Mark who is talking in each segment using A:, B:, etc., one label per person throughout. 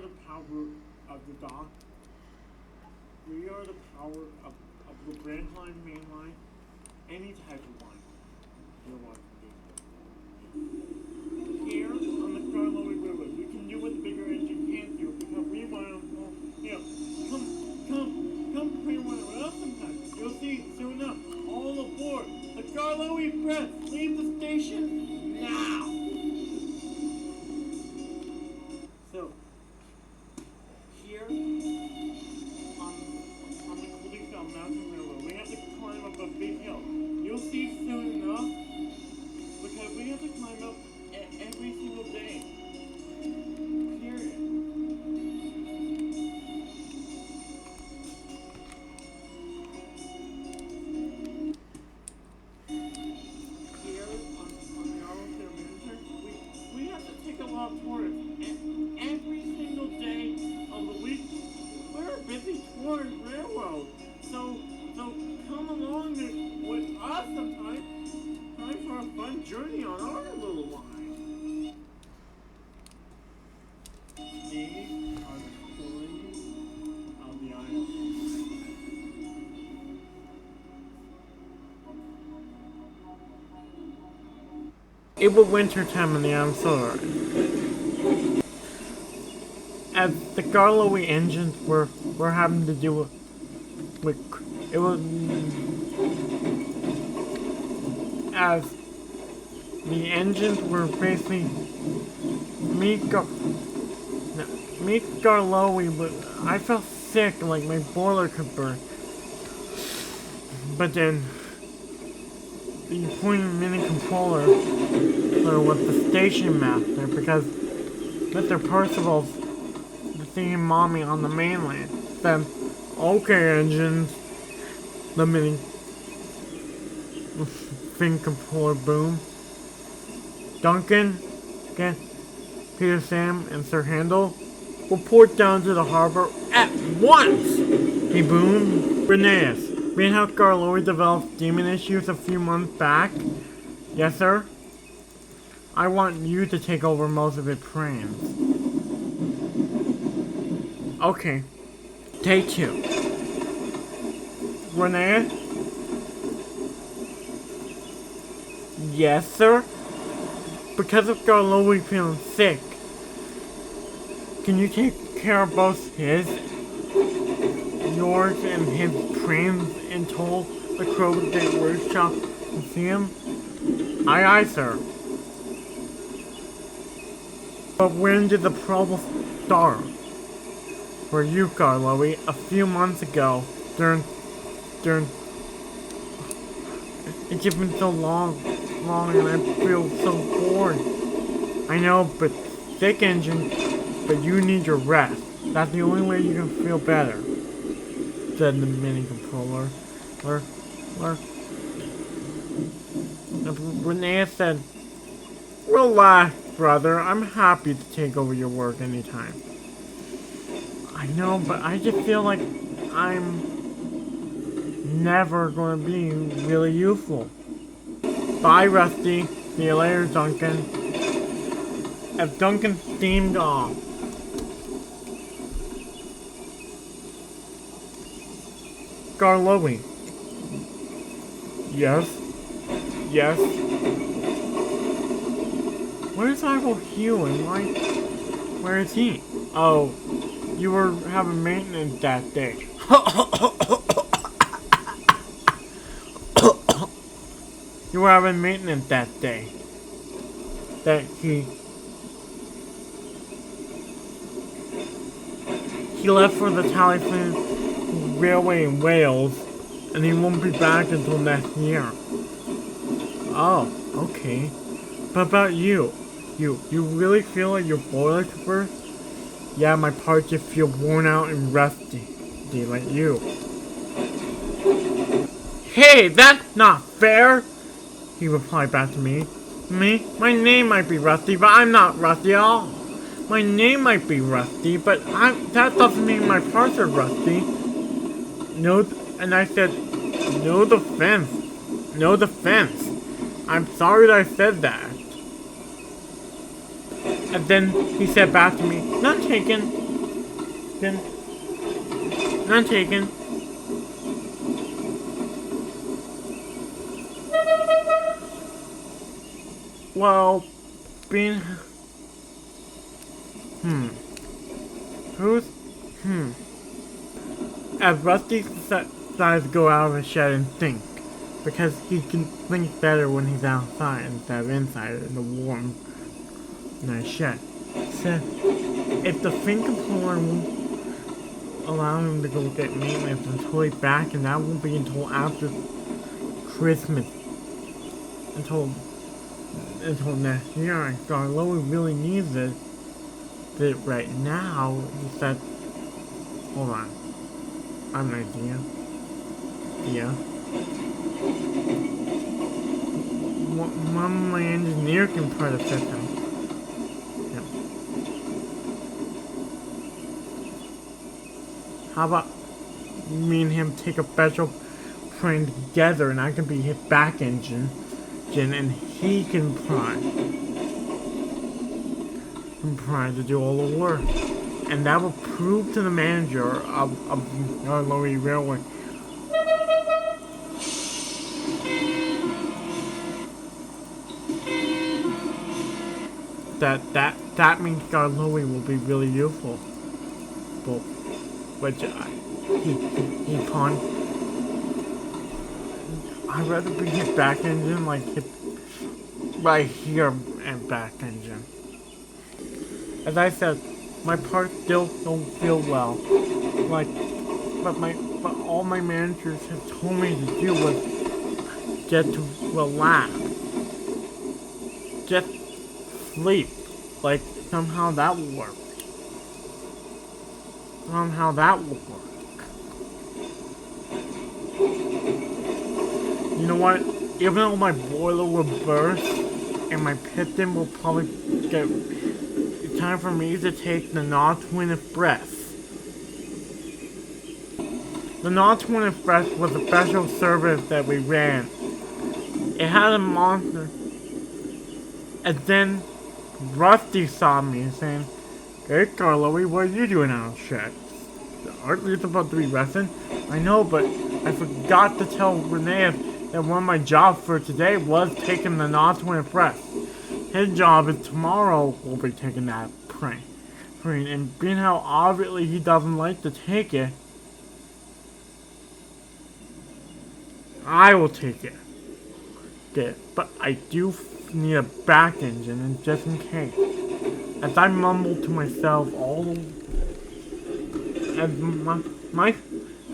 A: the power of the dock. We are the power of the Grand Line, Main Line, any type of line you want to do. Here on the skarloey River, we can do what the bigger engine can't do because we want to, you know, come play one with us sometime. You'll see soon enough. All aboard the skarloey Press. Leave the station now. So here on the Cooley Mountain Railroad, we have to climb up a big hill. You'll see soon enough because we have to climb up every single day. Period. Here on the Arlington Winter, we have to take a lot of tourists. And every single day of the week, we're a busy tourist railroad. So come along with us sometime. Time for a fun journey on our little line. These are the stories of the island. It was winter time in the island, so as the skarloey engines were having to do with it was as the engines were basically me skarloey, but I felt sick, like my boiler could burn. But then the pointing mini controller was the station master because Mr. Percival's seeing mommy on the mainland said, "Okay, engines." The mini fin controller boom. Duncan, Peter, Sam, and Sir Handel report down to the harbor at once. He boomed. Reneus, being how skarloey developed demon issues a few months back. Yes, sir. I want you to take over most of its trains. Okay. Day 2. Renee? Yes, sir? Because of skarloey feeling sick, can you take care of both yours and his trains until the Crow Gate Workshop to see him? Aye, aye, sir. But when did the problem start? For you, skarloey, a few months ago, during it's just been so long, and I feel so bored. I know, but sick engine, but you need your rest. That's the only way you can feel better, said the mini controller. Renee said, "Relax, brother. I'm happy to take over your work anytime." I know, but I just feel like I'm never going to be really useful. Bye, Rusty. See you later, Duncan. As Duncan steamed off, skarloey. Yes. Where's Uncle Hugh and where is he? Oh, you were having maintenance that day. You were having maintenance that day. He left for the Tallyfin Railway in Wales, and he won't be back until next year. Oh, okay. But about you? You really feel like your boiler could burst? Yeah, my parts just feel worn out and rusty. Like you. Hey, that's not fair! He replied back to me. Me? My name might be Rusty, but I'm not Rusty at all. My name might be Rusty, but that doesn't mean my parts are rusty. No, and I said, no defense. I'm sorry that I said that. And then he said back to me, not taken. Then, not taken. Well, being... Who's... As Rusty decides to go out of the shed and think. Because he can think better when he's outside instead of inside in the warm nice shed. So, if the fingerprinter won't allow him to go get maintenance until he's back, and that won't be until after Christmas. Until next year, and skarloey really needs it right now. He said, hold on, I have an idea. Yeah. One of my engineer can try to fix him. Yep. How about me and him take a special train together, and I can be his back engine, and he can try to do all the work, and that will prove to the manager of skarloey Railway that means skarloey will be really useful. But he can't. I'd rather be his back engine, like his right here and back engine. As I said, my parts still don't feel well. But all my managers have told me to do was just to relax. Just sleep. Like, somehow that will work. Somehow that will work. You know what? Even though my boiler will burst and my piston will probably get... It's time for me to take the non-twin express. The non-twin express was a special service that we ran. It had a monster. And then Rusty saw me saying, "Hey skarloey, what are you doing out of shit? Aren't you supposed to be resting?" I know, but I forgot to tell Renee that one of my jobs for today was taking the non-twin express. His job is tomorrow will be taking that train. And being how obviously he doesn't like to take it, I will take it. But I do need a back engine, and just in case. As I mumble to myself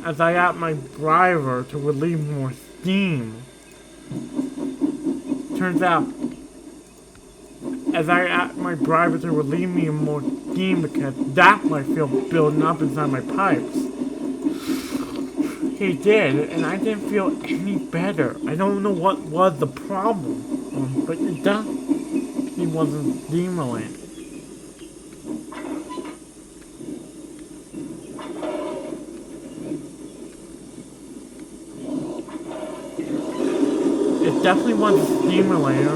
A: as I ask my driver to relieve more steam. Turns out, as I ask my driver to relieve me of more steam because that might feel building up inside my pipes. He did, and I didn't feel any better. I don't know what was the problem, but it definitely wasn't steam related. It definitely wasn't steam related.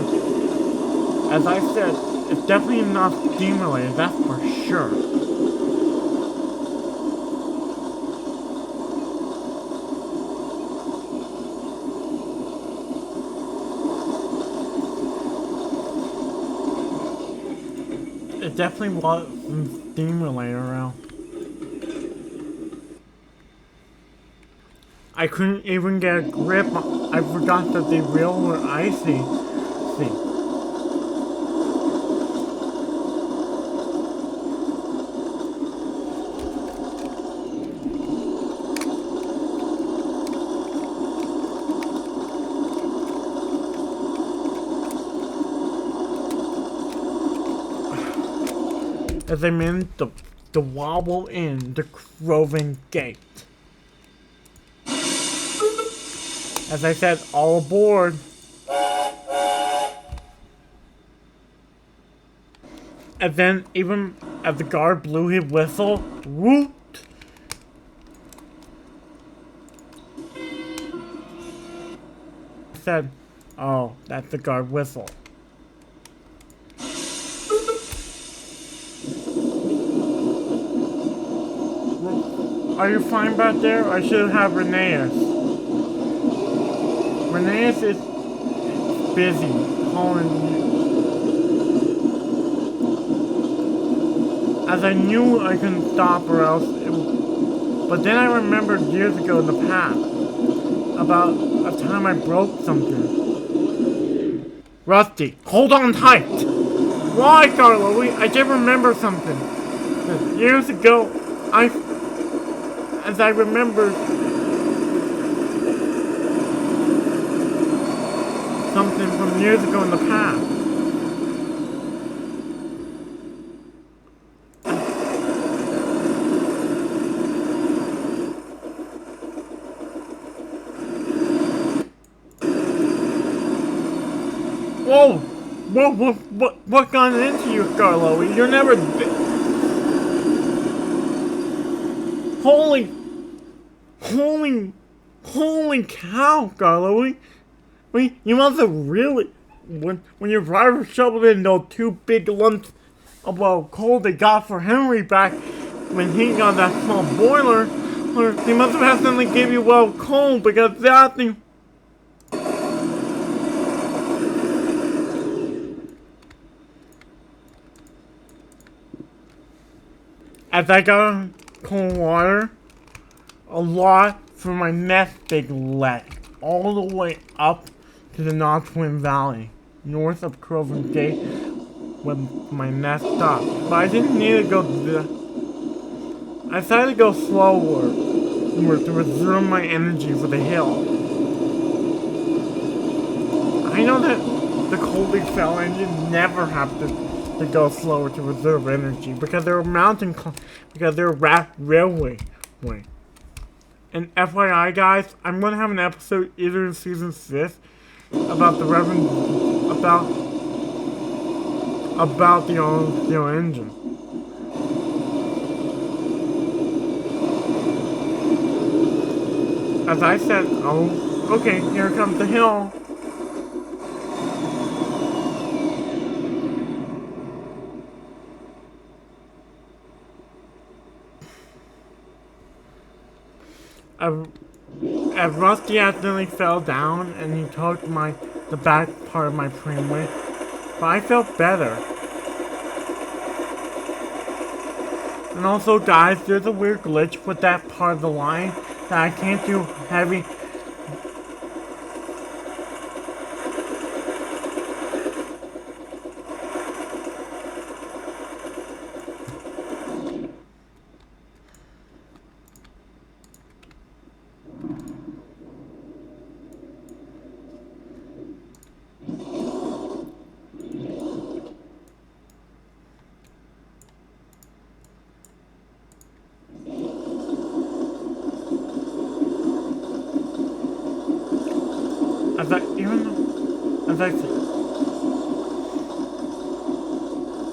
A: As I said, it's definitely not steam related, that's for sure. It definitely wasn't steam related around. I couldn't even get a grip. I forgot that the wheels were icy. See. As I managed to wobble in the Croven Gate. As I said, all aboard. And then, even as the guard blew his whistle, whoop! I said, "Oh, that's the guard whistle." Are you fine back there? I should have Reneus. Reneus is busy calling. As I knew I couldn't stop or else but then I remembered years ago in the past about a time I broke something. Rusty, hold on tight! Why, skarloey? I did remember something. Years ago, as I remember something from years ago in the past. Whoa! What got into you, skarloey? You're never... Holy cow, skarloey! You must have really... When your driver shoveled in those 2 big lumps of coal they got for Henry back when he got that small boiler, or he must have accidentally gave you coal because that thing... As I got cold water, a lot from my nest big leg, all the way up to the Northwind Valley, north of Croven Gate, where my nest stopped. But I didn't need to go I decided to go slower to reserve my energy for the hill. I know that the Colby Fell engine never have to go slower to reserve energy because they're railway way. And FYI, guys, I'm gonna have an episode either in season 6 about the about the engine. As I said, oh, okay, here comes the hill. Rusty accidentally fell down and he took the back part of my frame with, but I felt better. And also, guys, there's a weird glitch with that part of the line that I can't do heavy.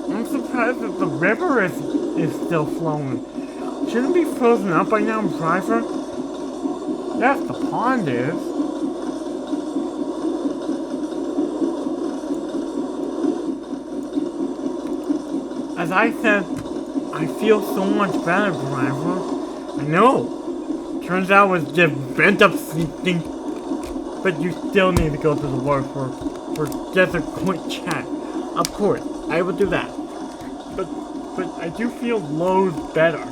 A: I'm surprised that the river is still flowing. Shouldn't it be frozen up by now, driver? Yes, the pond is. As I said, I feel so much better, driver. I know. Turns out it was just bent up something. But you still need to go to the work for just a quick chat. Of course, I will do that. But I do feel loads better.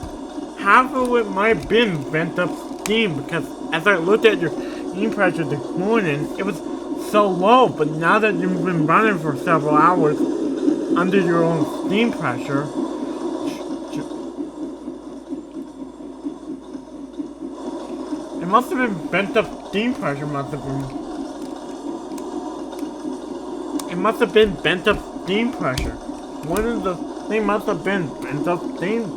A: Half of it might have been bent up steam because as I looked at your steam pressure this morning, it was so low. But now that you've been running for several hours under your own steam pressure, it must have been bent up steam pressure, It must have been bent up steam pressure. One of the things must have been bent up steam.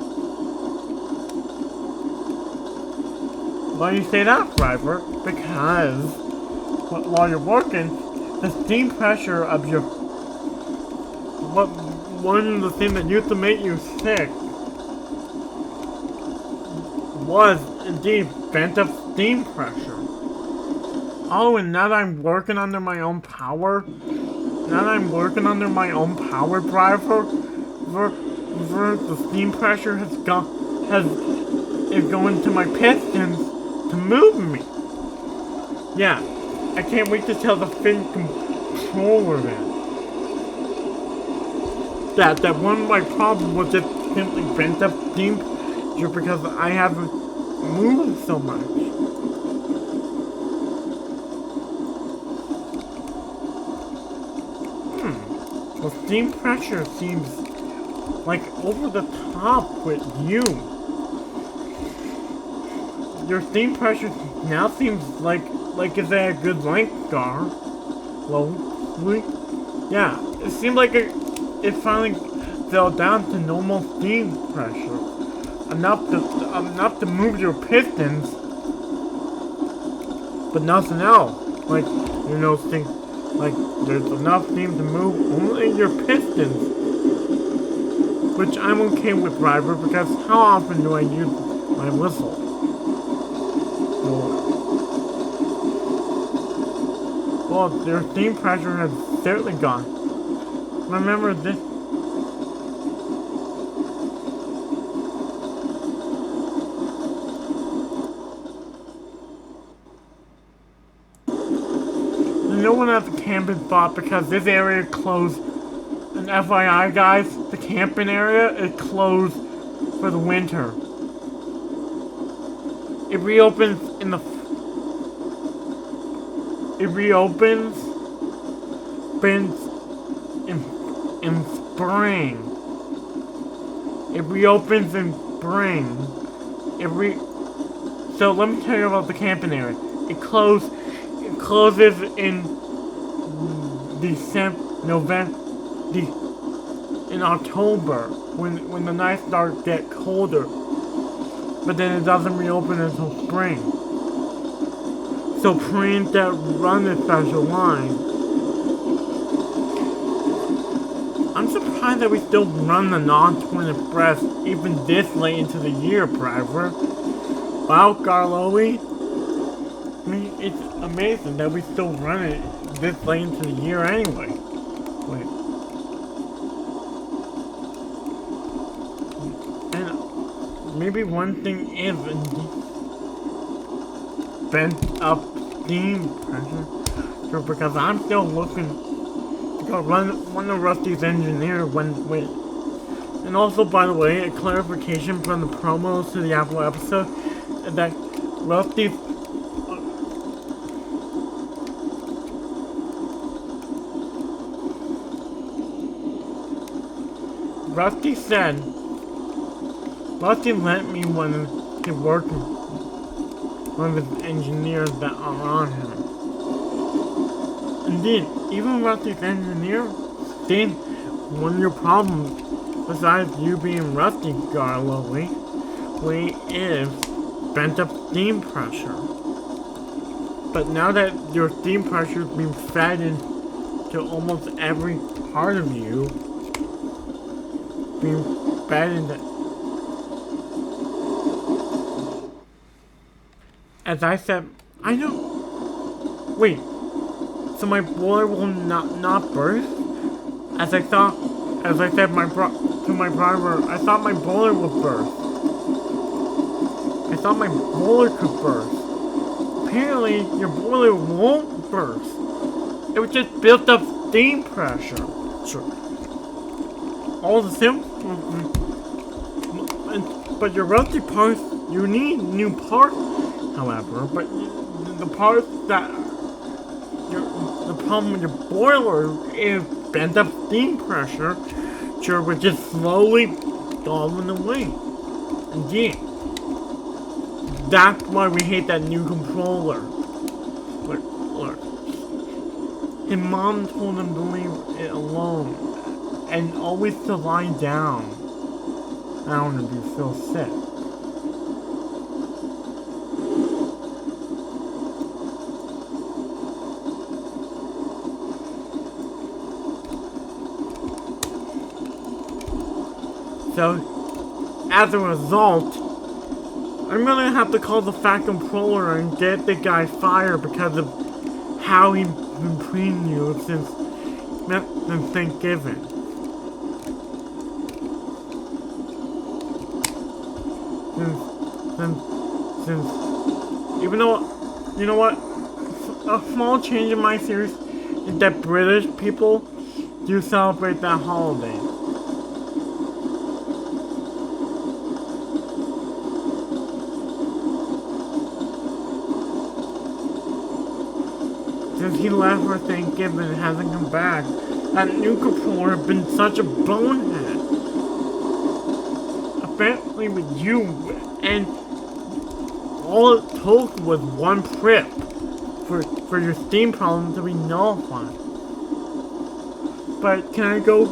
A: Why do you say that, driver? Because while you're working, the steam pressure of your one of the things that used to make you sick was indeed bent up steam pressure. Oh, and now that I'm working under my own power, driver, the steam pressure has is going to my pistons to move me. Yeah, I can't wait to tell the fin controller that one of my problems was just simply bent up steam just because I haven't moved so much. Well, steam pressure seems like over the top with you. Your steam pressure now seems like it's at a good length, Gar. Slowly. Yeah, it seemed like it finally fell down to normal steam pressure. Enough to move your pistons, but nothing else. Like, you know, like there's enough steam to move only your pistons. Which I'm okay with, driver, because how often do I use my whistle? Well, their steam pressure has certainly gone. Remember this. No one at the camping spot because this area closed. And FYI, guys, the camping area is closed for the winter. It reopens in spring. It reopens in spring. So let me tell you about the camping area. It closes in in October when the nights start to get colder, but then it doesn't reopen until spring. So planes that run this special line, I'm surprised that we still run the non-twin express even this late into the year, driver. Wow, skarloey. I mean, it's amazing that we still run it this late into the year anyway. Wait. And maybe one thing is bent up steam pressure. So because I'm still looking to go run one of Rusty's engineers and also, by the way, a clarification from the promos to the Apple episode is that Rusty let me want to work with one of his engineers that are on him. Indeed, even Rusty's engineer states one of your problems, besides you being rusty, skarloey, is bent up steam pressure. But now that your steam pressure is being fed into almost every part of you, being fed into, as I said, I know. Wait, so my boiler will not burst? As I said to my driver, I thought my boiler would burst. I thought my boiler could burst. Apparently, your boiler won't burst. It was just built up steam pressure. Sure. All the but your rusty parts, you need new parts, however, but the parts that the problem with your boiler is bent up steam pressure, which is slowly falling away. Indeed. That's why we hate that new controller. Look. His mom told him to leave it alone and always to lie down. I don't want to be so sick. So, as a result, I'm gonna have to call the Fat Controller and get the guy fired because of how he's been treating you since Thanksgiving. since even though, you know what, a small change in my series is that British people do celebrate that holiday. Since he left for Thanksgiving and hasn't come back, that new controller has been such a bonehead. Apparently with you, and all it took was one trip for your Steam problem to be nullified. But can I go?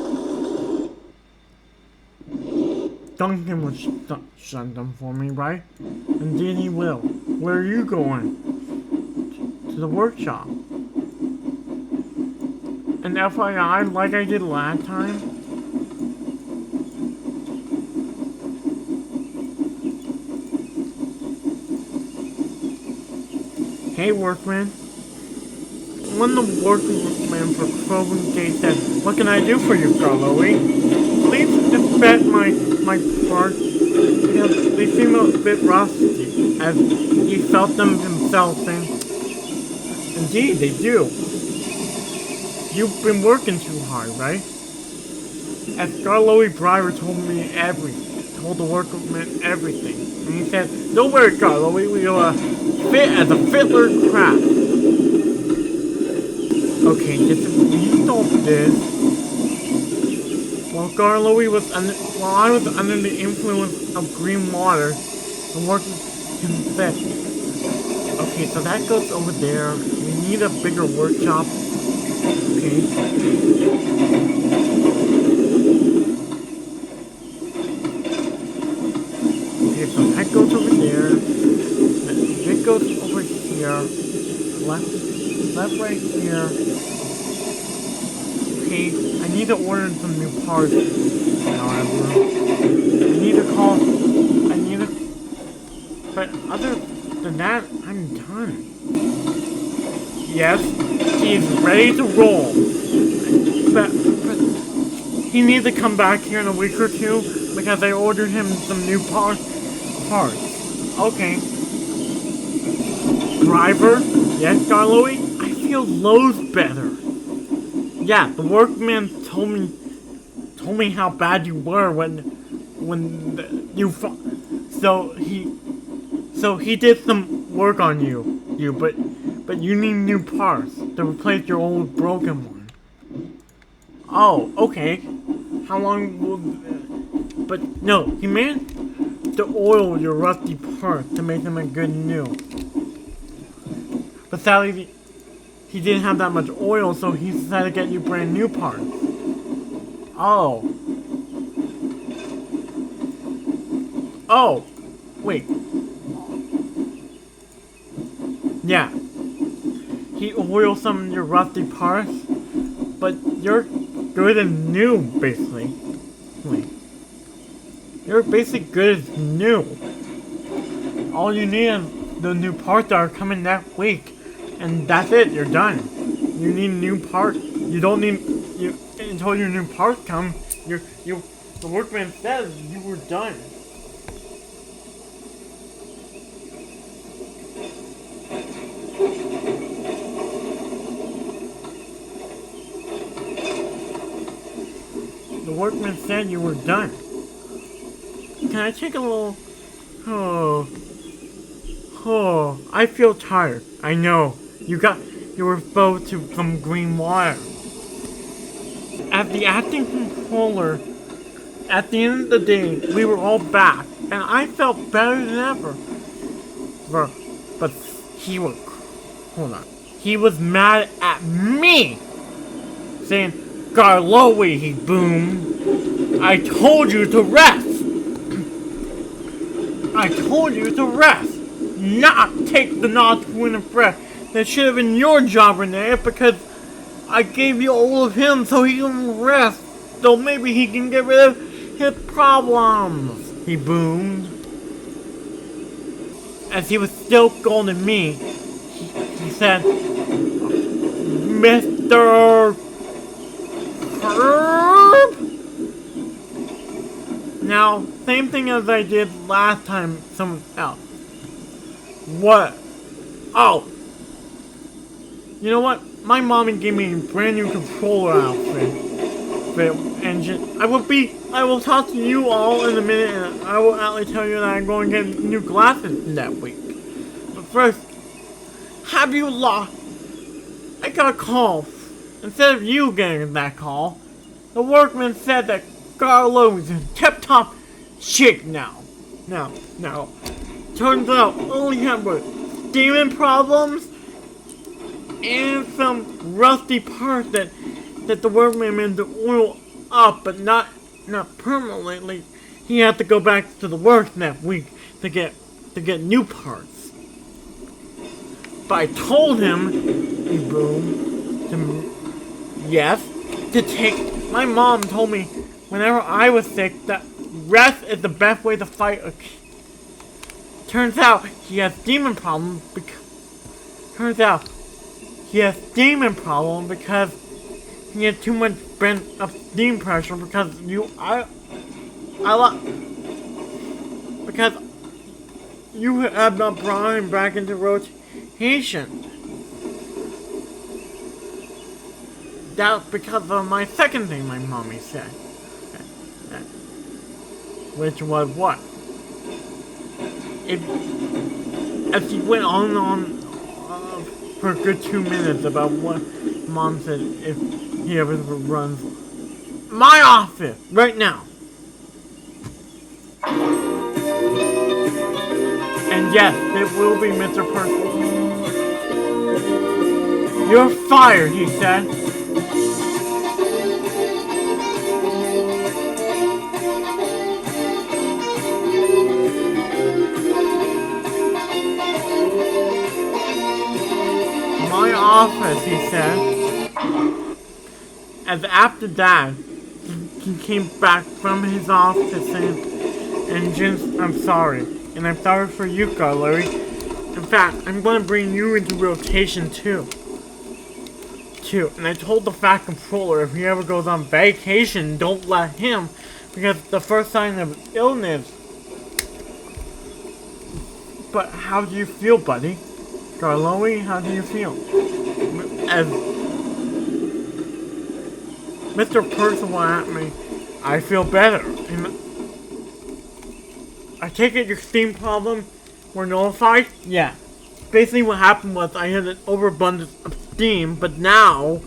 A: Duncan will shut them for me, right? Indeed he will. Where are you going? To the workshop. And FYI, like I did last time, hey workman. When the workman for Krogan Gate said, "What can I do for you, skarloey? Please inspect my parts. They seem a bit rusty," as he felt them himself, saying, "Indeed, they do. You've been working too hard, right?" As skarloey driver told the workman everything. And he said, "Don't worry, skarloey, we'll fit as a fiddler crap." Okay, just to restart this. While I was under the influence of green water, the workman said, "Okay, so that goes over there. We need a bigger workshop." Okay. Okay, so that goes over there. It goes over here. Left right here. Okay, I need to order some new parts. However, but other than that, I'm done. Yes, he's ready to roll. But he needs to come back here in a week or two because I ordered him some new parts. Okay. Driver? Yes, skarloey? I feel loads better. Yeah, the workman told me how bad you were so he did some work on you, but you need new parts to replace your old broken one. Oh, okay. How long will? But no, he managed to oil your rusty parts to make them a good new. But sadly, he didn't have that much oil, so he decided to get you brand new parts. Oh. Oh. Wait. Yeah. He oiled some of your rusty parts, but you're good and new, basically. Wait. You're basically good as new. All you need is the new parts that are coming that week. And that's it, you're done. You need new parts. You don't need until your new parts come, the workman says you were done. The workman said you were done. Can I take a little... Oh, I feel tired. I know. You were exposed to some green water. As the acting controller, at the end of the day, we were all back, and I felt better than ever. But he was mad at me, saying, "Skarloey," he boomed. "I told you to rest. I told you to rest, not take the non-winning breath. That should have been your job, Renee, because I gave you all of him so he can rest, so maybe he can get rid of his problems," he boomed. As he was still scolding me, he said, "Mr. Herb?" Now, same thing as I did last time someone else. What? Oh! You know what? My mommy gave me a brand new controller outfit. Engine. I will talk to you all in a minute, and I will actually tell you that I'm going to get new glasses that week. But first, have you lost? I got a call. Instead of you getting that call, the workman said that Skarloey is in tip-top shape now. Now, turns out all he had were steaming problems and some rusty parts that the workman meant to oil up, but not permanently. He had to go back to the work that week to get new parts. But I told him, to take. My mom told me whenever I was sick that rest is the best way to fight a. Turns out he has demon problem because. He had too much bent up steam pressure because you have not brought him back into rotation. That's because of my second thing my mommy said. Which was what? As he went on for a good 2 minutes about what Mom said if he ever runs my office right now. And yes, it will be Mr. Percy. You're fired, he said. My office, he said. As after that, he came back from his office saying, I'm sorry. And I'm sorry for you, Skarloey. In fact, I'm going to bring you into rotation too. And I told the Fat Controller if he ever goes on vacation, don't let him, because the first sign of illness. But how do you feel, buddy? Skarloey, how do you feel? As Mr. Percival at me, I feel better. And I take it your steam problem were nullified? Yeah. Basically what happened was I had an overabundance of steam, but now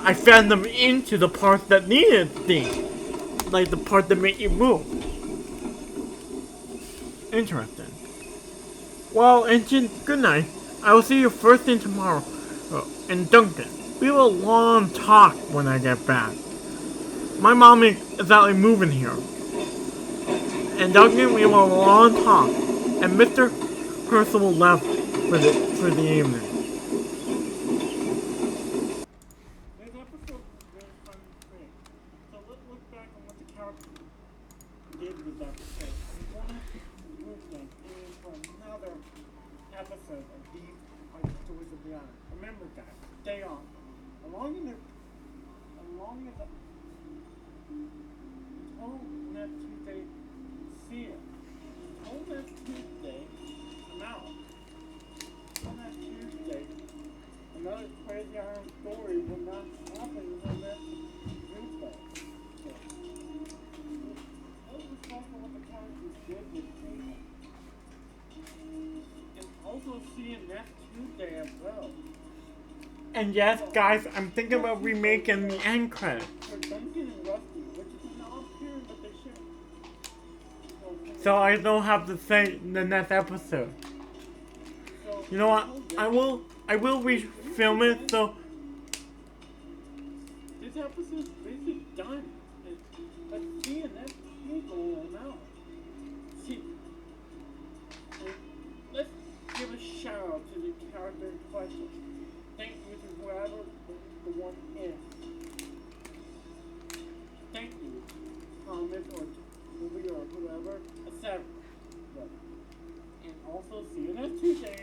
A: I fed them into the parts that needed steam. Like the part that made you move. Interesting. Well, Engine, good night. I will see you first thing tomorrow. And Duncan, we will long talk when I get back. My mom is actually moving here. And Duncan, we will long talk. And Mr. Percival left for the evening. This episode was very fun and great. So let's look back on what the characters did with that episode. I'm going to move them into another episode of these Stories of the Island. Remember, guys, stay on. Along as until next Tuesday, see it. Until next Tuesday, I'm out. Until next Tuesday, another Crazy Island story will not happen until next Tuesday. So, let's discuss what the characters did with people. And also see you next Tuesday as well. And yes, guys, I'm thinking about remaking the end credits. So I don't have to say the next episode. You know what? I will refilm it. So this episode's basically done. Let's see you next week now. See, let's give a shout out to the character in question. Thank you to whoever the one is. Thank you, comment or movie or whoever, etc. And also see you next Tuesday.